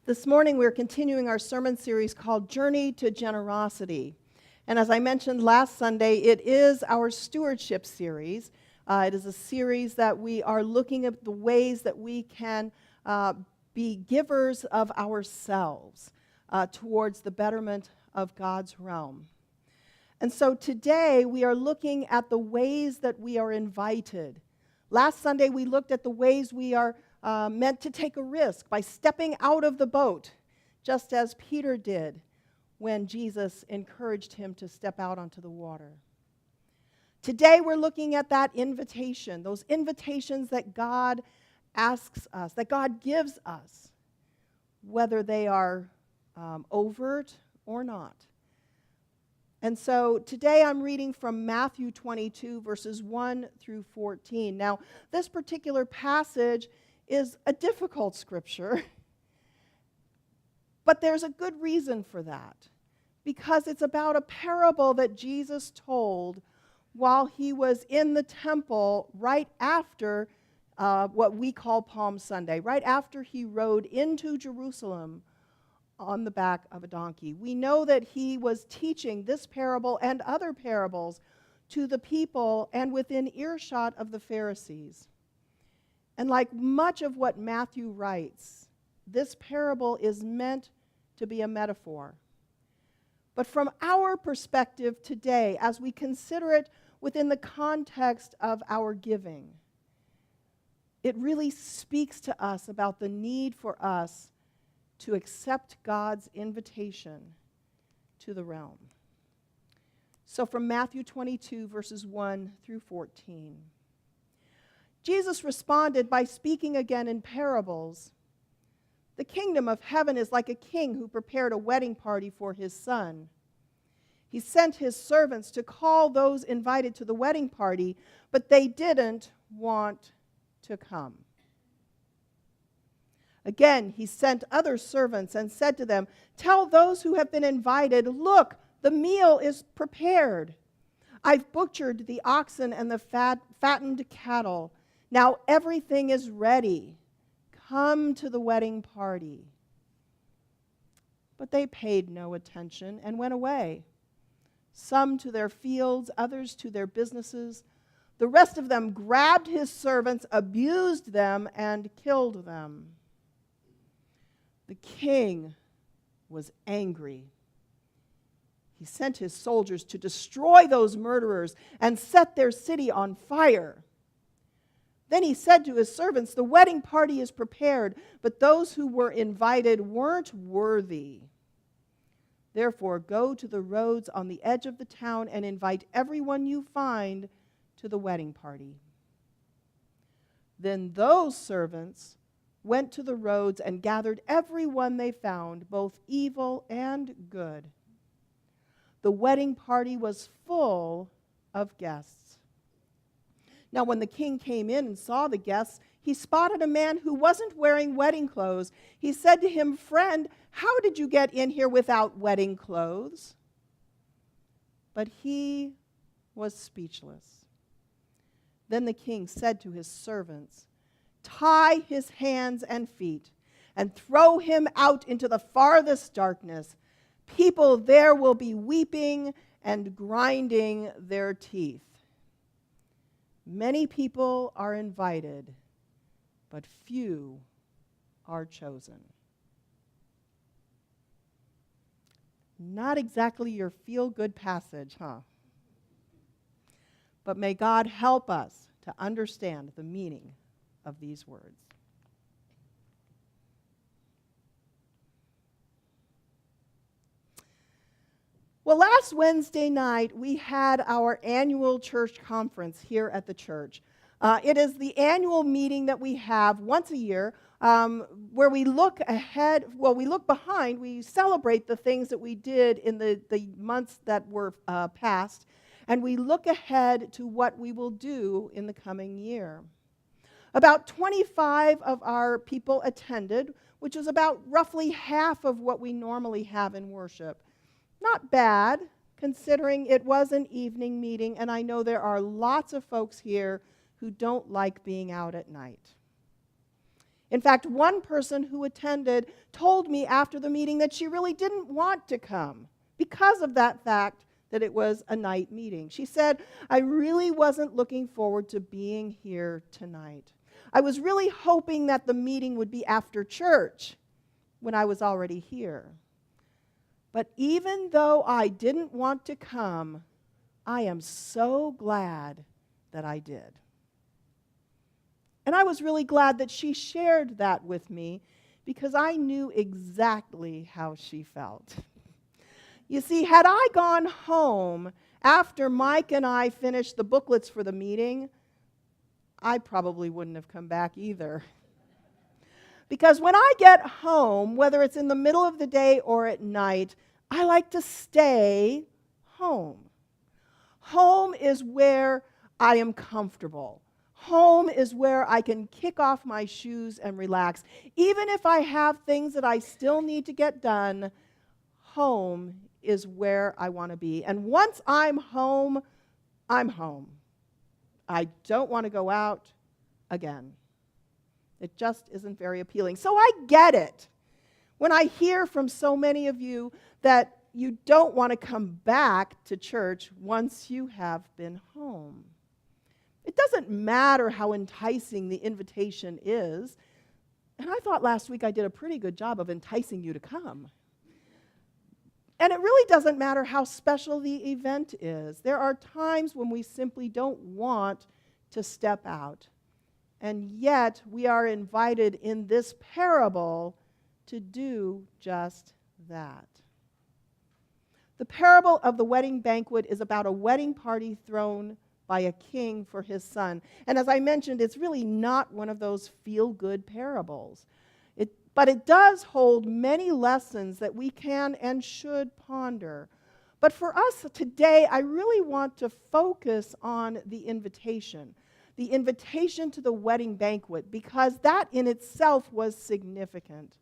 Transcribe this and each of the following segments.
This morning we're continuing our sermon series called Journey to Generosity. And as I mentioned last Sunday, it is our stewardship series. It is a series that we are looking at the ways that we can be givers of ourselves towards the betterment of God's realm. And so today we are looking at the ways that we are invited. Last Sunday we looked at the ways we are meant to take a risk by stepping out of the boat, just as Peter did when Jesus encouraged him to step out onto the water. Today we're looking at that invitation, those invitations that God asks us, that God gives us, whether they are overt or not. And so today I'm reading from Matthew 22, verses 1 through 14. Now, this particular passage is a difficult scripture, but there's a good reason for that, because it's about a parable that Jesus told while he was in the temple right after what we call Palm Sunday, right after he rode into Jerusalem on the back of a donkey. We know that he was teaching this parable and other parables to the people and within earshot of the Pharisees. And like much of what Matthew writes, this parable is meant to be a metaphor. But from our perspective today, as we consider it within the context of our giving, it really speaks to us about the need for us to accept God's invitation to the realm. So from Matthew 22, verses 1 through 14. Jesus responded by speaking again in parables. The kingdom of heaven is like a king who prepared a wedding party for his son. He sent his servants to call those invited to the wedding party, but they didn't want to come. Again, he sent other servants and said to them, "Tell those who have been invited, look, the meal is prepared. I've butchered the oxen and the fattened cattle. Now everything is ready. Come to the wedding party." But they paid no attention and went away, some to their fields, others to their businesses. The rest of them grabbed his servants, abused them, and killed them. The king was angry. He sent his soldiers to destroy those murderers and set their city on fire. Then he said to his servants, "The wedding party is prepared, but those who were invited weren't worthy. Therefore, go to the roads on the edge of the town and invite everyone you find to the wedding party." Then those servants went to the roads and gathered everyone they found, both evil and good. The wedding party was full of guests. Now, when the king came in and saw the guests, he spotted a man who wasn't wearing wedding clothes. He said to him, "Friend, how did you get in here without wedding clothes?" But he was speechless. Then the king said to his servants, "Tie his hands and feet and throw him out into the farthest darkness. People there will be weeping and grinding their teeth." Many people are invited, but few are chosen. Not exactly your feel-good passage, huh? But may God help us to understand the meaning of these words. Well, last Wednesday night, we had our annual church conference here at the church. It is the annual meeting that we have once a year where we look ahead, we look behind, we celebrate the things that we did in the months that were past, and we look ahead to what we will do in the coming year. About 25 of our people attended, which is about roughly half of what we normally have in worship. Not bad, considering it was an evening meeting, and I know there are lots of folks here who don't like being out at night. In fact, one person who attended told me after the meeting that she really didn't want to come because of that fact that it was a night meeting. She said, "I really wasn't looking forward to being here tonight. I was really hoping that the meeting would be after church when I was already here. But even though I didn't want to come, I am so glad that I did." And I was really glad that she shared that with me because I knew exactly how she felt. You see, had I gone home after Mike and I finished the booklets for the meeting, I probably wouldn't have come back either. Because when I get home, whether it's in the middle of the day or at night, I like to stay home. Home is where I am comfortable. Home is where I can kick off my shoes and relax. Even if I have things that I still need to get done, home is where I want to be. And once I'm home, I'm home. I don't want to go out again. It just isn't very appealing. So I get it when I hear from so many of you that you don't want to come back to church once you have been home. It doesn't matter how enticing the invitation is. And I thought last week I did a pretty good job of enticing you to come. And it really doesn't matter how special the event is. There are times when we simply don't want to step out. And yet we are invited in this parable to do just that. The parable of the wedding banquet is about a wedding party thrown by a king for his son. And as I mentioned, it's really not one of those feel-good parables. But it does hold many lessons that we can and should ponder. But for us today, I really want to focus on the invitation to the wedding banquet, because that in itself was significant.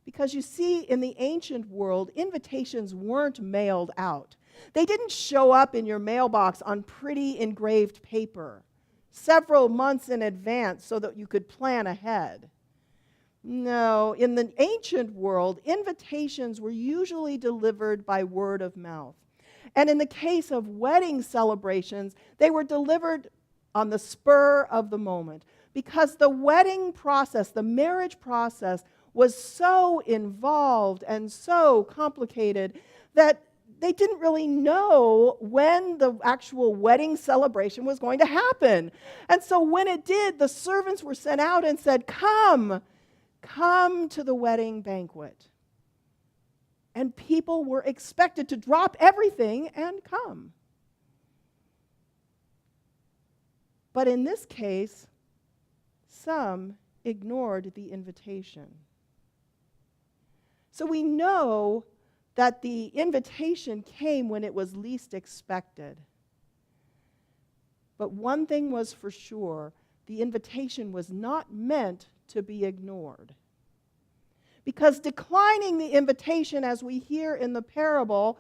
Because you see, in the ancient world, invitations weren't mailed out. They didn't show up in your mailbox on pretty engraved paper several months in advance so that you could plan ahead. No, in the ancient world, invitations were usually delivered by word of mouth. And in the case of wedding celebrations, they were delivered on the spur of the moment, because the wedding process, the marriage process, was so involved and so complicated that they didn't really know when the actual wedding celebration was going to happen. And so when it did, the servants were sent out and said, come to the wedding banquet. And people were expected to drop everything and come. But in this case, some ignored the invitation. So we know that the invitation came when it was least expected. But one thing was for sure, the invitation was not meant to be ignored. Because declining the invitation, as we hear in the parable,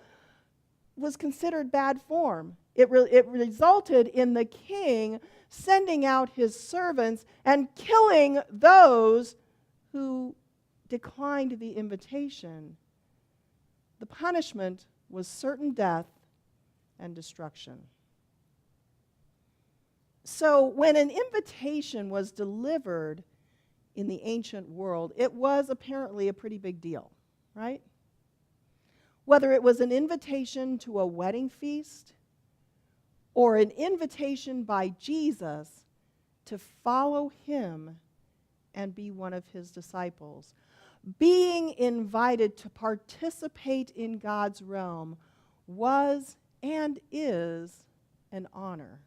was considered bad form. It resulted in the king sending out his servants and killing those who declined the invitation. The punishment was certain death and destruction. So when an invitation was delivered in the ancient world, it was apparently a pretty big deal, right? Whether it was an invitation to a wedding feast or an invitation by Jesus to follow him and be one of his disciples, being invited to participate in God's realm was and is an honor.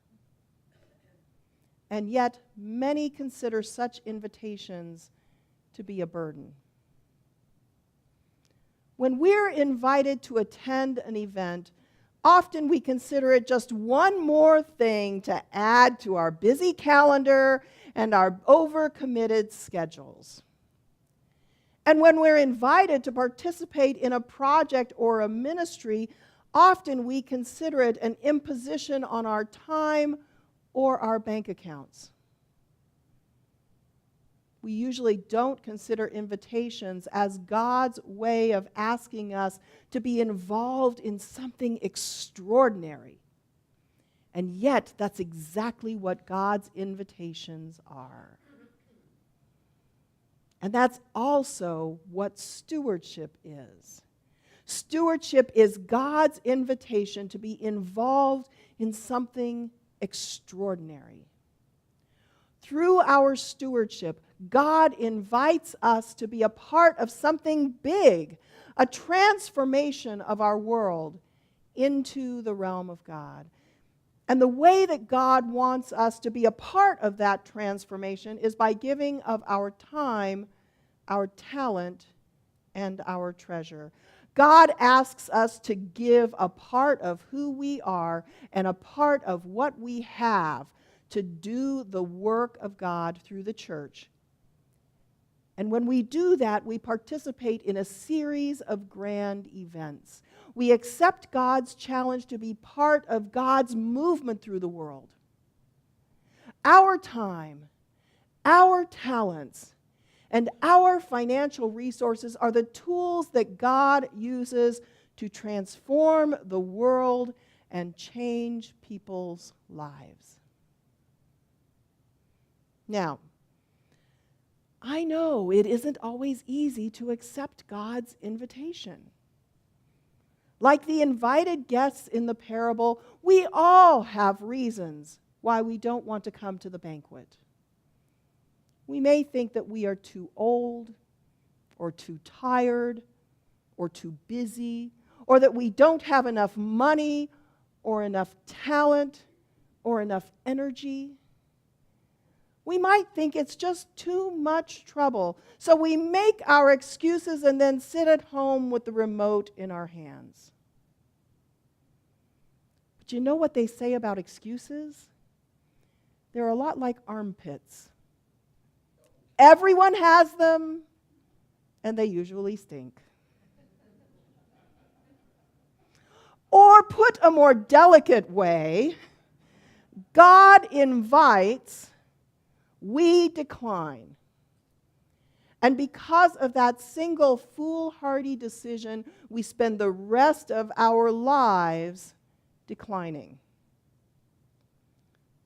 And yet, many consider such invitations to be a burden. When we're invited to attend an event, often we consider it just one more thing to add to our busy calendar and our overcommitted schedules. And when we're invited to participate in a project or a ministry, often we consider it an imposition on our time or our bank accounts. we usually don't consider invitations as God's way of asking us to be involved in something extraordinary. And yet, that's exactly what God's invitations are. And that's also what stewardship is. Stewardship is God's invitation to be involved in something extraordinary. Through our stewardship, God invites us to be a part of something big, a transformation of our world into the realm of God. And the way that God wants us to be a part of that transformation is by giving of our time, our talent, and our treasure. God asks us to give a part of who we are and a part of what we have to do the work of God through the church. And when we do that, we participate in a series of grand events. We accept God's challenge to be part of God's movement through the world. Our time, our talents, and our financial resources are the tools that God uses to transform the world and change people's lives. Now, I know it isn't always easy to accept God's invitation. Like the invited guests in the parable, we all have reasons why we don't want to come to the banquet. We may think that we are too old, or too tired, or too busy, or that we don't have enough money, or enough talent, or enough energy. We might think it's just too much trouble, so we make our excuses and then sit at home with the remote in our hands. But you know what they say about excuses? They're a lot like armpits. Everyone has them, and they usually stink. Or put a more delicate way, God invites, we decline. And because of that single foolhardy decision, we spend the rest of our lives declining.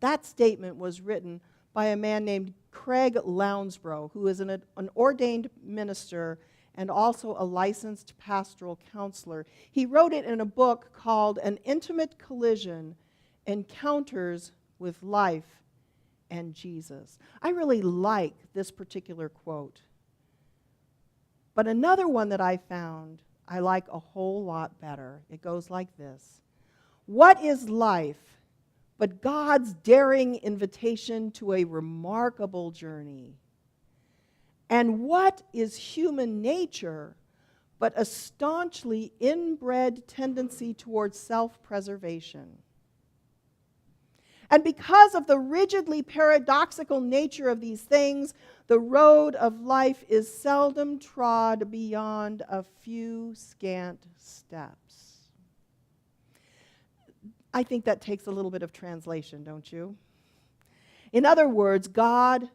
That statement was written by a man named Craig Lounsbrough, who is an ordained minister and also a licensed pastoral counselor. He wrote it in a book called An Intimate Collision: Encounters with Life and Jesus. I really like this particular quote. But another one that I found I like a whole lot better. It goes like this: what is life but God's daring invitation to a remarkable journey? And what is human nature but a staunchly inbred tendency towards self-preservation? And because of the rigidly paradoxical nature of these things, the road of life is seldom trod beyond a few scant steps. I think that takes a little bit of translation, don't you? In other words,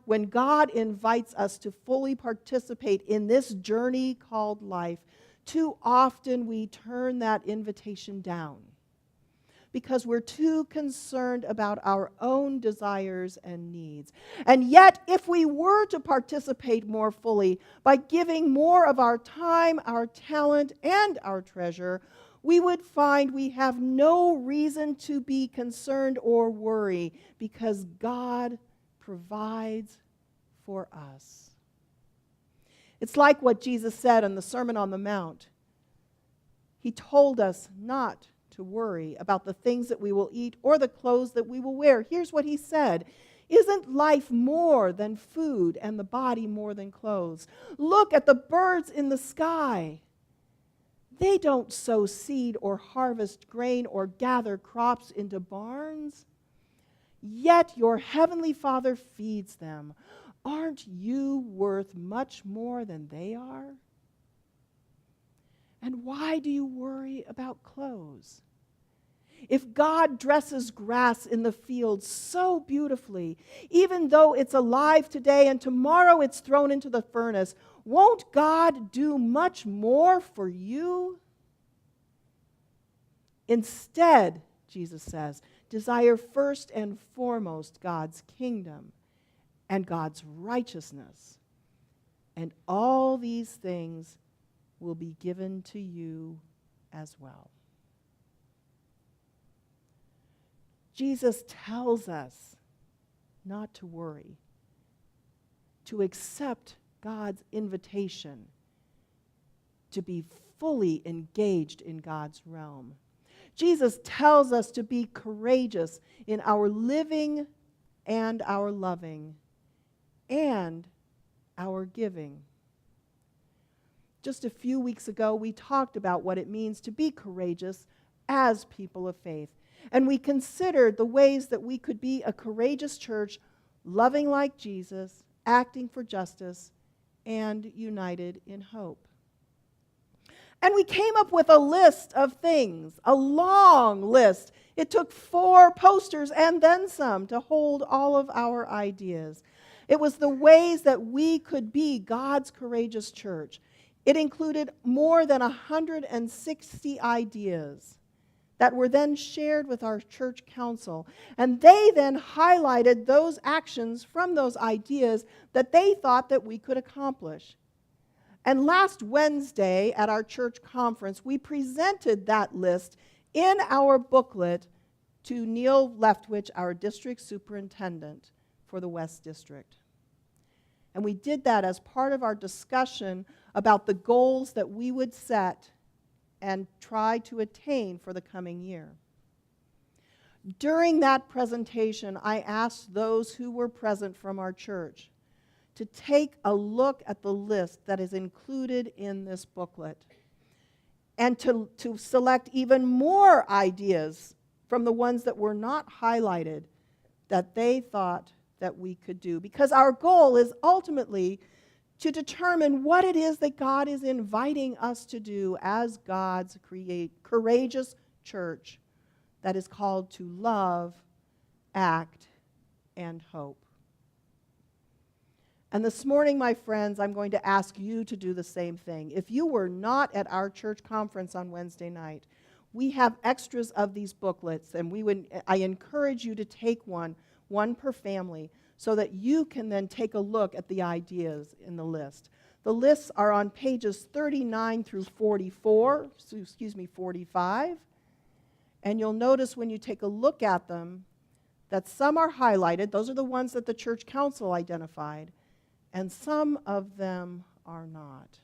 when God invites us to fully participate in this journey called life, too often we turn that invitation down because we're too concerned about our own desires and needs. And yet, if we were to participate more fully by giving more of our time, our talent, and our treasure, we would find we have no reason to be concerned or worry because God provides for us. It's like what Jesus said in the Sermon on the Mount. He told us not to worry about the things that we will eat or the clothes that we will wear. Here's what he said: isn't life more than food and the body more than clothes? Look at the birds in the sky. They don't sow seed or harvest grain or gather crops into barns. Yet your heavenly Father feeds them. Aren't you worth much more than they are? And why do you worry about clothes? If God dresses grass in the field so beautifully, even though it's alive today and tomorrow it's thrown into the furnace, won't God do much more for you? Instead, Jesus says, desire first and foremost God's kingdom and God's righteousness, and all these things will be given to you as well. Jesus tells us not to worry, to accept God's invitation to be fully engaged in God's realm. Jesus tells us to be courageous in our living and our loving and our giving. Just a few weeks ago, we talked about what it means to be courageous as people of faith. And we considered the ways that we could be a courageous church, loving like Jesus, acting for justice, and united in hope. And we came up with a list of things, a long list. It took 4 posters and then some to hold all of our ideas. It was the ways that we could be God's courageous church. It included more than 160 ideas that were then shared with our church council. And they then highlighted those actions from those ideas that they thought that we could accomplish. And last Wednesday at our church conference, we presented that list in our booklet to Neil Leftwich, our district superintendent for the West District. And we did that as part of our discussion about the goals that we would set and try to attain for the coming year. During that presentation, I asked those who were present from our church to take a look at the list that is included in this booklet and to select even more ideas from the ones that were not highlighted that they thought that we could do. Because our goal is ultimately to determine what it is that God is inviting us to do as God's courageous church that is called to love, act, and hope. And this morning, my friends, I'm going to ask you to do the same thing. If you were not at our church conference on Wednesday night, we have extras of these booklets, and I encourage you to take one per family, so that you can then take a look at the ideas in the list. The lists are on pages 39 through 45. And you'll notice when you take a look at them that some are highlighted. Those are the ones that the church council identified. And some of them are not.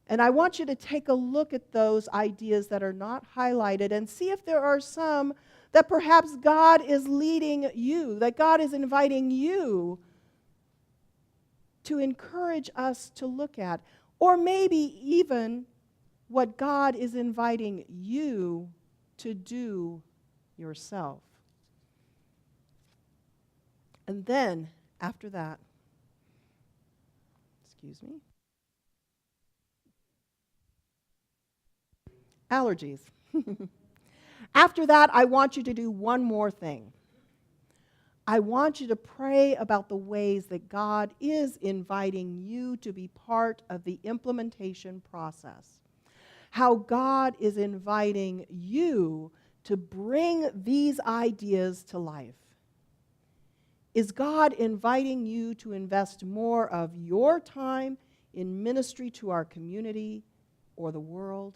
And I want you to take a look at those ideas that are not highlighted and see if there are some that perhaps God is leading you, that God is inviting you to encourage us to look at. Or maybe even what God is inviting you to do yourself. And then, after that, allergies. After that, I want you to do one more thing. I want you to pray about the ways that God is inviting you to be part of the implementation process. How God is inviting you to bring these ideas to life. Is God inviting you to invest more of your time in ministry to our community or the world?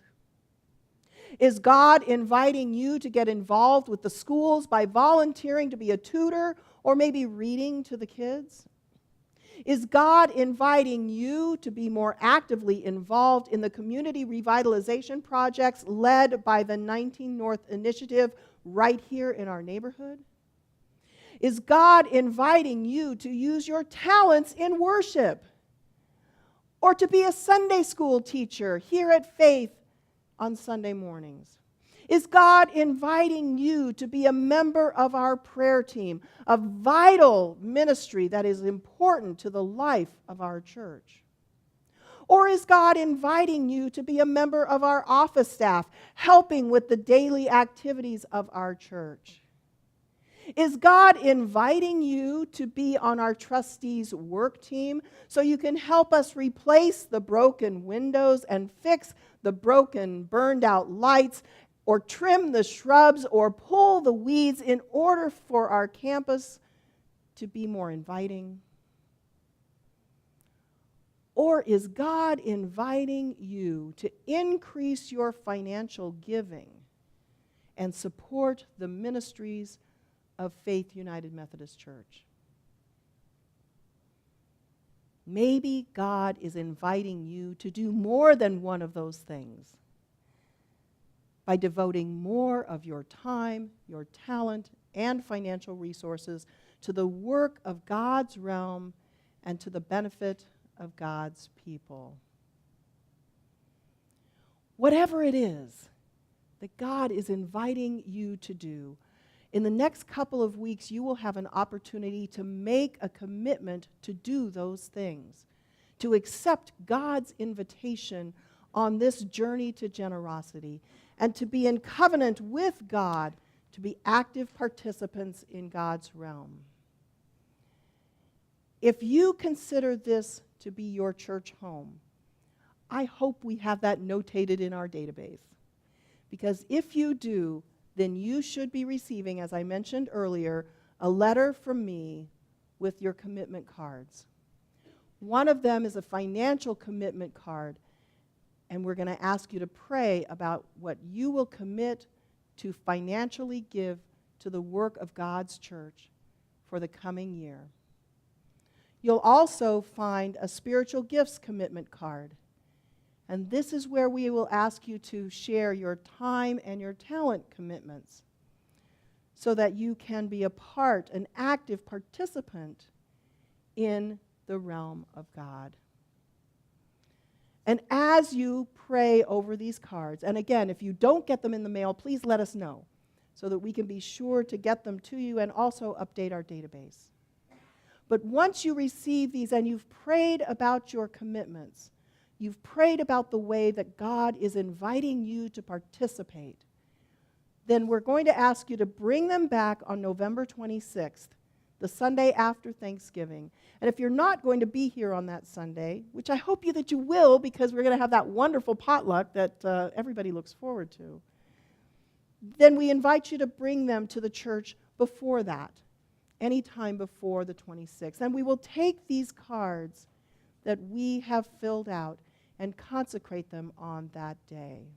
Is God inviting you to get involved with the schools by volunteering to be a tutor or maybe reading to the kids? Is God inviting you to be more actively involved in the community revitalization projects led by the 19 North Initiative right here in our neighborhood? Is God inviting you to use your talents in worship or to be a Sunday school teacher here at Faith on Sunday mornings? Is God inviting you to be a member of our prayer team, a vital ministry that is important to the life of our church? Or is God inviting you to be a member of our office staff, helping with the daily activities of our church? Is God inviting you to be on our trustees' work team so you can help us replace the broken windows and fix the broken, burned out lights, or trim the shrubs, or pull the weeds in order for our campus to be more inviting? Or is God inviting you to increase your financial giving and support the ministries of Faith United Methodist Church? Maybe God is inviting you to do more than one of those things by devoting more of your time, your talent, and financial resources to the work of God's realm and to the benefit of God's people. Whatever it is that God is inviting you to do, in the next couple of weeks, you will have an opportunity to make a commitment to do those things, to accept God's invitation on this journey to generosity, and to be in covenant with God, to be active participants in God's realm. If you consider this to be your church home, I hope we have that notated in our database. Because if you do, then you should be receiving, as I mentioned earlier, a letter from me with your commitment cards. One of them is a financial commitment card, and we're going to ask you to pray about what you will commit to financially give to the work of God's church for the coming year. You'll also find a spiritual gifts commitment card. And this is where we will ask you to share your time and your talent commitments so that you can be a part, an active participant in the realm of God. And as you pray over these cards, and again, if you don't get them in the mail, please let us know so that we can be sure to get them to you and also update our database. But once you receive these and you've prayed about your commitments, you've prayed about the way that God is inviting you to participate, then we're going to ask you to bring them back on November 26th, the Sunday after Thanksgiving. And if you're not going to be here on that Sunday, which I hope that you will, because we're going to have that wonderful potluck that everybody looks forward to, then we invite you to bring them to the church before that, anytime before the 26th. And we will take these cards that we have filled out and consecrate them on that day.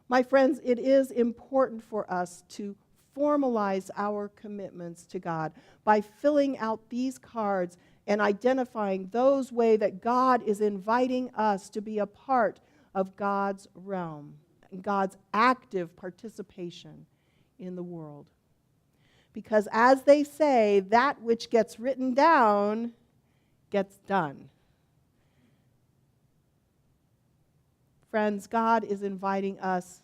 My friends, it is important for us to formalize our commitments to God by filling out these cards and identifying those ways that God is inviting us to be a part of God's realm and God's active participation in the world. Because as they say, that which gets written down gets done. Friends, God is inviting us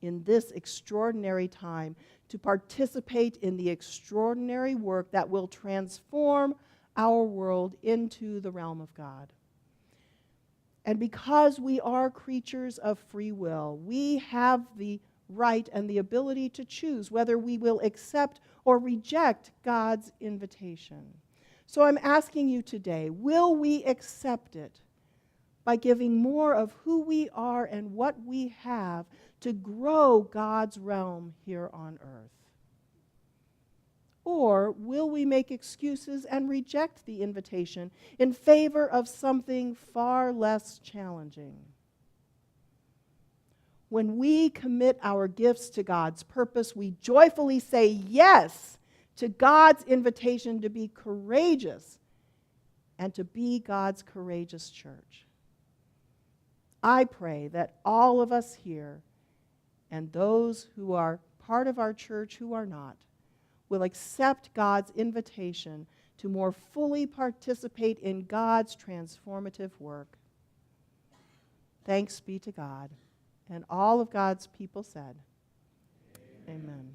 in this extraordinary time to participate in the extraordinary work that will transform our world into the realm of God. And because we are creatures of free will, we have the right and the ability to choose whether we will accept or reject God's invitation. So I'm asking you today, will we accept it by giving more of who we are and what we have to grow God's realm here on earth? Or will we make excuses and reject the invitation in favor of something far less challenging? When we commit our gifts to God's purpose, we joyfully say yes to God's invitation to be courageous and to be God's courageous church. I pray that all of us here and those who are part of our church who are not will accept God's invitation to more fully participate in God's transformative work. Thanks be to God. And all of God's people said, Amen.